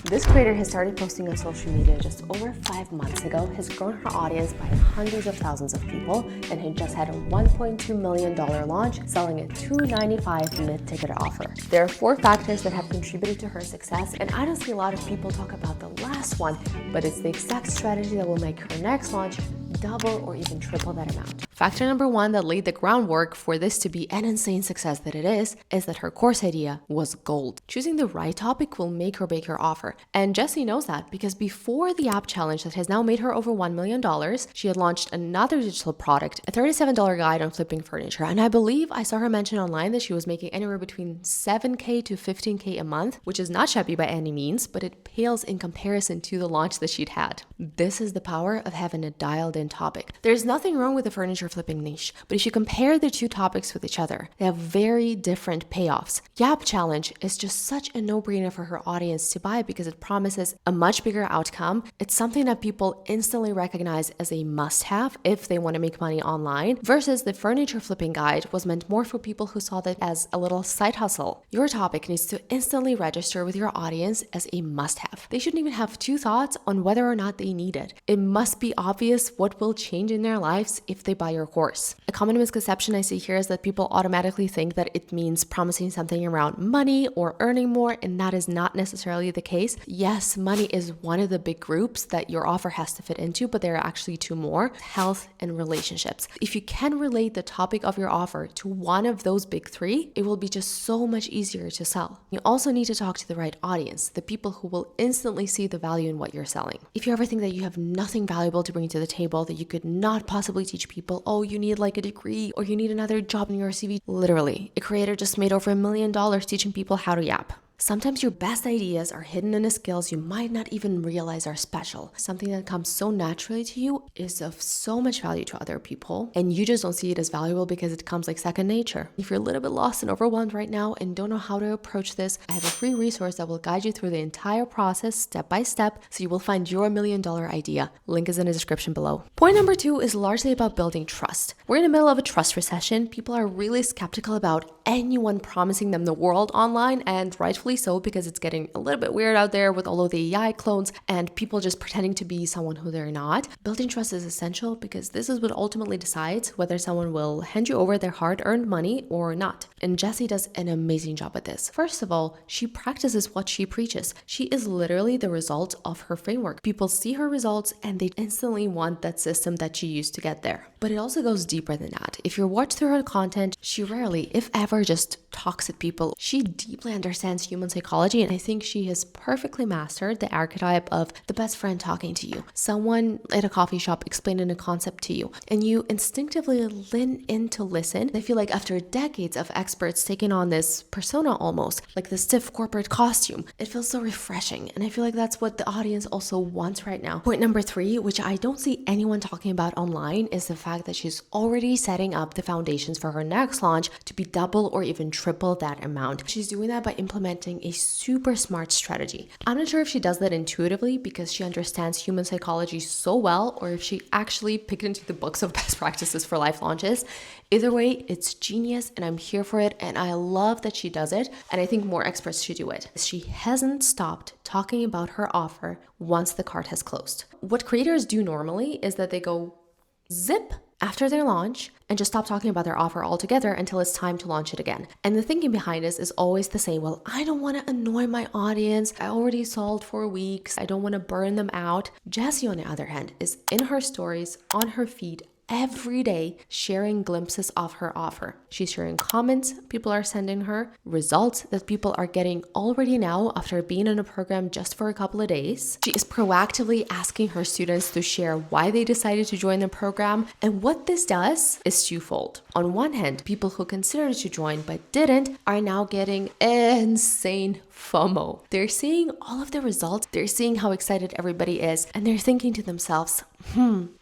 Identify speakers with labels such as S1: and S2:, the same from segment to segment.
S1: This creator has started posting on social media just over 5 months ago, has grown her audience by hundreds of thousands of people, and had just had a $1.2 million launch, selling a $295 mid-ticket offer. There are 4 factors that have contributed to her success, and I don't see a lot of people talk about the last one, but it's the exact strategy that will make her next launch double or even triple that amount. Factor number 1 that laid the groundwork for this to be an insane success that it is that her course idea was gold. Choosing the right topic will make or break her offer. And Jessie knows that because before the app challenge that has now made her over $1 million, she had launched another digital product, a $37 guide on flipping furniture. And I believe I saw her mention online that she was making anywhere between $7K to $15K a month, which is not shabby by any means, but it pales in comparison to the launch that she'd had. This is the power of having a dialed in topic. There's nothing wrong with the furniture flipping niche, but if you compare the 2 topics with each other, they have very different payoffs. App challenge is just such a no-brainer for her audience to buy because it promises a much bigger outcome. It's something that people instantly recognize as a must-have if they want to make money online, versus the furniture flipping guide was meant more for people who saw that as a little side hustle. Your topic needs to instantly register with your audience as a must-have. They shouldn't even have 2 thoughts on whether or not they need it. It must be obvious what will change in their lives if they buy your course. A common misconception I see here is that people automatically think that it means promising something around money or earning more, and that is not necessarily the case. Yes, money is one of the big groups that your offer has to fit into, but there are actually 2 more: health and relationships. If you can relate the topic of your offer to one of those big 3, it will be just so much easier to sell. You also need to talk to the right audience, the people who will instantly see the value in what you're selling. If you ever think that you have nothing valuable to bring to the table, that you could not possibly teach people, oh, you need like a degree or you need another job in your CV. Literally, a creator just made over $1 million teaching people how to yap. Sometimes your best ideas are hidden in the skills you might not even realize are special. Something that comes so naturally to you is of so much value to other people, and you just don't see it as valuable because it comes like second nature. If you're a little bit lost and overwhelmed right now and don't know how to approach this, I have a free resource that will guide you through the entire process step by step so you will find your $1 million idea. Link is in the description below. Point number 2 is largely about building trust. We're in the middle of a trust recession. People are really skeptical about anyone promising them the world online, and rightfully so, because it's getting a little bit weird out there with all of the AI clones and people just pretending to be someone who they're not. Building trust is essential because this is what ultimately decides whether someone will hand you over their hard-earned money or not. And Jessie does an amazing job at this. First of all, she practices what she preaches. She is literally the result of her framework. People see her results and they instantly want that system that she used to get there. But it also goes deeper than that. If you watch through her content, she rarely, if ever, just talks at people. She deeply understands human psychology, and I think she has perfectly mastered the archetype of the best friend talking to you, someone at a coffee shop explaining a concept to you, and you instinctively lean in to listen. I feel like after decades of experts taking on this persona, almost like the stiff corporate costume, it feels so refreshing, and I feel like that's what the audience also wants right now. Point number 3, which I don't see anyone talking about online, is the fact that she's already setting up the foundations for her next launch to be double or even triple that amount. She's doing that by implementing a super smart strategy. I'm not sure if she does that intuitively because she understands human psychology so well, or if she actually picked into the books of best practices for life launches. Either way, it's genius and I'm here for it, and I love that she does it, and I think more experts should do it. She hasn't stopped talking about her offer once the cart has closed. What creators do normally is that they go zip after their launch and just stop talking about their offer altogether until it's time to launch it again. And the thinking behind this is always the same. Well, I don't want to annoy my audience. I already sold for weeks. I don't want to burn them out. Jessie, on the other hand, is in her stories, on her feed, every day sharing glimpses of her offer. She's sharing comments people are sending her, results that people are getting already now after being in a program just for a couple of days. She is proactively asking her students to share why they decided to join the program. And what this does is twofold. On one hand, people who considered to join but didn't are now getting insane FOMO. They're seeing all of the results, they're seeing how excited everybody is, and they're thinking to themselves,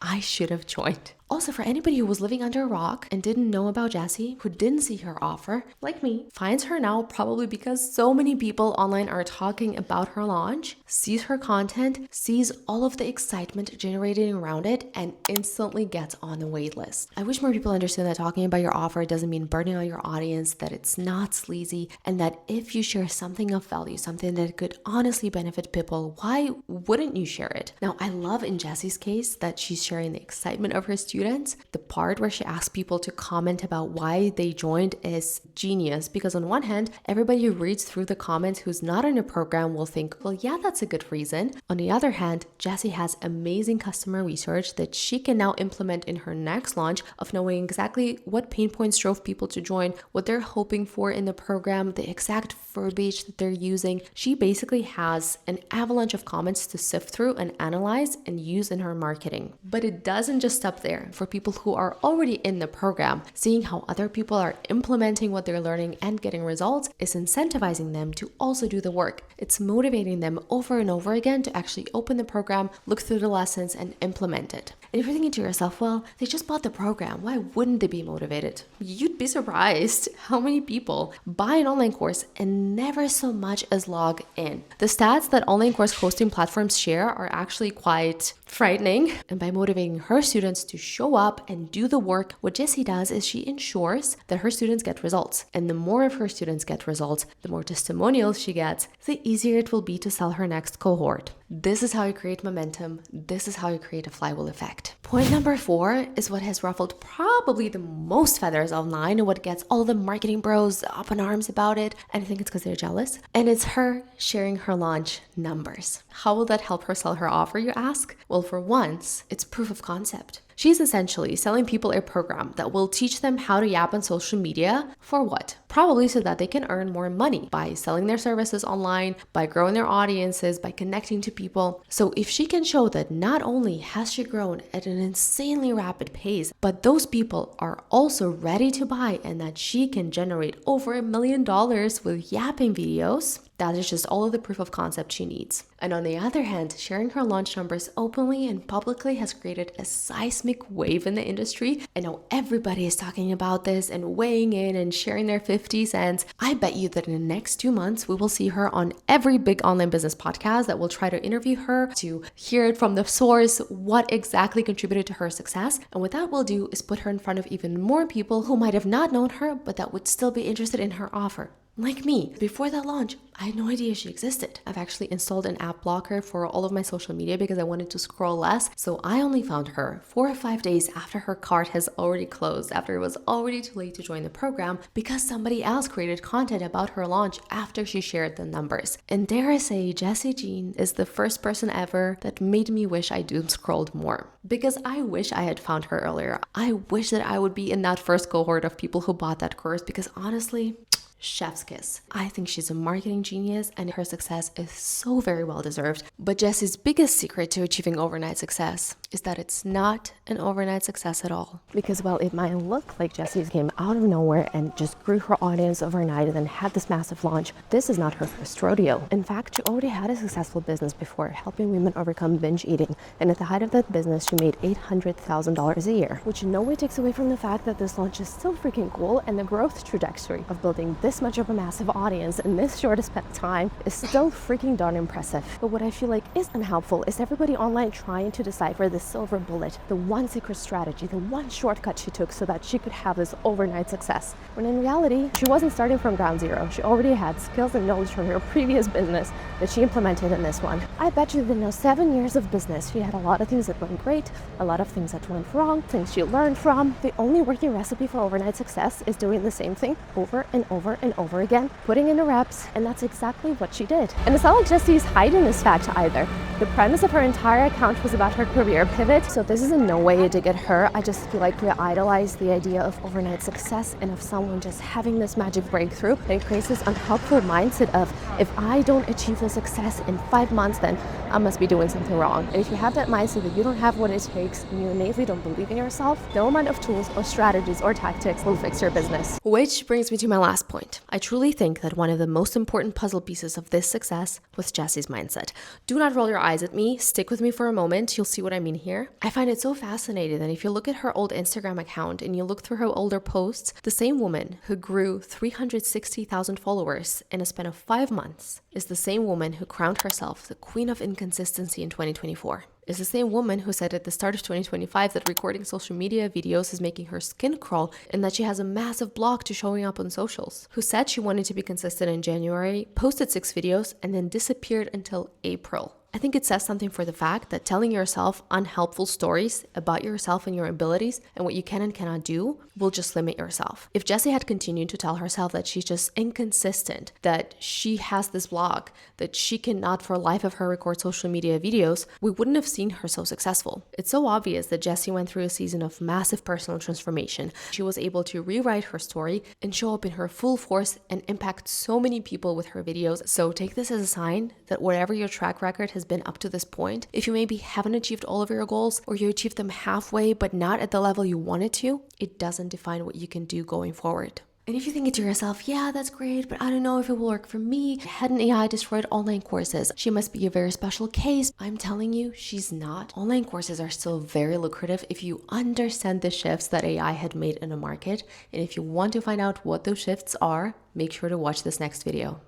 S1: I should have joined. Also, for anybody who was living under a rock and didn't know about Jessie, who didn't see her offer, like me, finds her now probably because so many people online are talking about her launch, sees her content, sees all of the excitement generated around it, and instantly gets on the wait list. I wish more people understood that talking about your offer doesn't mean burning out your audience, that it's not sleazy, and that if you share something of of value, something that could honestly benefit people, why wouldn't you share it? Now, I love in Jessie's case that she's sharing the excitement of her students. The part where she asks people to comment about why they joined is genius, because on one hand, everybody who reads through the comments who's not in a program will think, well, yeah, that's a good reason. On the other hand, Jessie has amazing customer research that she can now implement in her next launch of knowing exactly what pain points drove people to join, what they're hoping for in the program, the exact verbiage that they're using. She basically has an avalanche of comments to sift through and analyze and use in her marketing. But it doesn't just stop there. For people who are already in the program, seeing how other people are implementing what they're learning and getting results is incentivizing them to also do the work. It's motivating them over and over again to actually open the program, look through the lessons, and implement it. And if you're thinking to yourself, well, they just bought the program, why wouldn't they be motivated? You'd be surprised how many people buy an online course and never so much as log in. The stats that online course hosting platforms share are actually quite frightening. And by motivating her students to show up and do the work, what Jessie does is she ensures that her students get results. And the more of her students get results, the more testimonials she gets, the easier it will be to sell her next cohort. This is how you create momentum. This is how you create a flywheel effect. Point number 4 is what has ruffled probably the most feathers online and what gets all the marketing bros up in arms about it. And I think it's because they're jealous. And it's her sharing her launch numbers. How will that help her sell her offer, you ask? Well, for once, it's proof of concept. She's essentially selling people a program that will teach them how to yap on social media for what? Probably so that they can earn more money by selling their services online, by growing their audiences, by connecting to people. So if she can show that not only has she grown at an insanely rapid pace, but those people are also ready to buy and that she can generate over $1 million with yapping videos, that is just all of the proof of concept she needs. And on the other hand, sharing her launch numbers openly and publicly has created a seismic wave in the industry. And now everybody is talking about this and weighing in and sharing their 50 cents. I bet you that in the next 2 months, we will see her on every big online business podcast that will try to interview her to hear it from the source, what exactly contributed to her success. And what that will do is put her in front of even more people who might have not known her, but that would still be interested in her offer. Like me, before that launch, I had no idea she existed. I've actually installed an app blocker for all of my social media because I wanted to scroll less. So I only found her 4 or 5 days after her cart has already closed, after it was already too late to join the program, because somebody else created content about her launch after she shared the numbers. And dare I say, Jessie Jean is the first person ever that made me wish I doom scrolled more. Because I wish I had found her earlier. I wish that I would be in that first cohort of people who bought that course, because honestly, chef's kiss. I think she's a marketing genius and her success is so very well deserved. But Jessie's biggest secret to achieving overnight success is that it's not an overnight success at all. Because while it might look like Jessie came out of nowhere and just grew her audience overnight and then had this massive launch, this is not her first rodeo. In fact, she already had a successful business before, helping women overcome binge eating. And at the height of that business, she made $800,000 a year, which in no way takes away from the fact that this launch is still freaking cool and the growth trajectory of building this much of a massive audience in this short time is still freaking darn impressive. But what I feel like is unhelpful is everybody online trying to decipher the silver bullet, the one secret strategy, the one shortcut she took so that she could have this overnight success. When in reality, she wasn't starting from ground zero. She already had skills and knowledge from her previous business that she implemented in this one. I bet you that in 7 years of business, she had a lot of things that went great, a lot of things that went wrong, things she learned from. The only working recipe for overnight success is doing the same thing over and over and over again, putting in the reps, and that's exactly what she did. And it's not like Jessie's hiding this fact either. The premise of her entire account was about her career pivot, so this is in no way a dig at her. I just feel like we idolize the idea of overnight success and of someone just having this magic breakthrough, and it creates this unhelpful mindset of, if I don't achieve the success in 5 months, then I must be doing something wrong. And if you have that mindset that you don't have what it takes and you innately don't believe in yourself, no amount of tools or strategies or tactics will fix your business. Which brings me to my last point. I truly think that one of the most important puzzle pieces of this success was Jessie's mindset. Do not roll your eyes at me. Stick with me for a moment. You'll see what I mean here. I find it so fascinating that if you look at her old Instagram account and you look through her older posts, the same woman who grew 360,000 followers in a span of 5 months is the same woman who crowned herself the queen of inconsistency in 2024. is the same woman who said at the start of 2025 that recording social media videos is making her skin crawl and that she has a massive block to showing up on socials, who said she wanted to be consistent in January, posted 6 videos, and then disappeared until April. I think it says something for the fact that telling yourself unhelpful stories about yourself and your abilities and what you can and cannot do will just limit yourself. If Jessie had continued to tell herself that she's just inconsistent, that she has this block, that she cannot for life of her record social media videos, we wouldn't have seen her so successful. It's so obvious that Jessie went through a season of massive personal transformation. She was able to rewrite her story and show up in her full force and impact so many people with her videos. So take this as a sign that whatever your track record has been up to this point, if you maybe haven't achieved all of your goals or you achieved them halfway but not at the level you wanted to, it doesn't define what you can do going forward. And if you think to yourself, yeah, that's great, but I don't know if it will work for me. Hadn't AI destroyed online courses? She must be a very special case. I'm telling you, she's not. Online courses are still very lucrative if you understand the shifts that AI had made in the market. And if you want to find out what those shifts are, make sure to watch this next video.